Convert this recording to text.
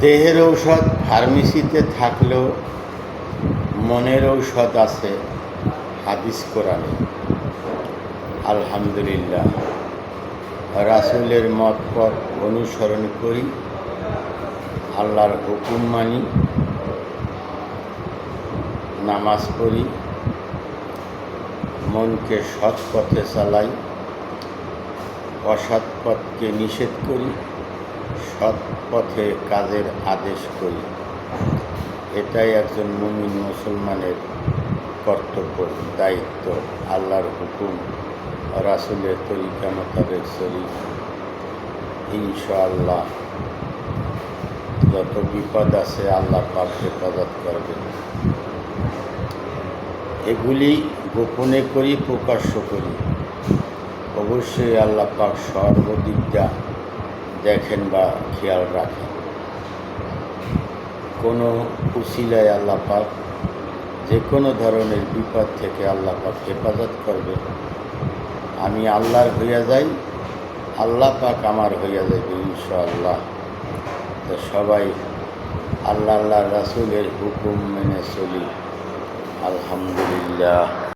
দেহের ঔষধ ফার্মেসিতে থাকলেও মনের ঔষধ আছে হাদিস কোরআনে। আলহামদুলিল্লাহ, রাসূলের মত পথ অনুসরণ করি, আল্লাহর হুকুম মানি, নামাজ পড়ি, মনকে সৎ পথে চালাই, অসৎ পথকে নিষেধ করি, সৎ পথে কাজের আদেশ করি। এটাই একজন মুমিন মুসলমানের কর্তব্য, দায়িত্ব। আল্লাহর হুকুম, রাসূলের তরিকা মোতাবেক চলি, ইনশাআল্লাহ যত বিপদ আছে আল্লাহ পাক হেফাজত করবেন। এগুলি গোপনে করি, প্রকাশ্য করি, অবশ্যই আল্লাহ পাক সর্বদিকটা দেখেন বা খেয়াল রাখেন। কোনো উসিলায় আল্লাহ পাক যে কোনো ধরনের বিপদ থেকে আল্লাহ পাক হেফাজত করবে। আমি আল্লাহর হইয়া যাই, আল্লাহ পাক আমার হইয়া যাবে ইনশাআল্লাহ। তো সবাই আল্লাহ রাসূলের হুকুম মেনে চলি। আলহামদুলিল্লাহ।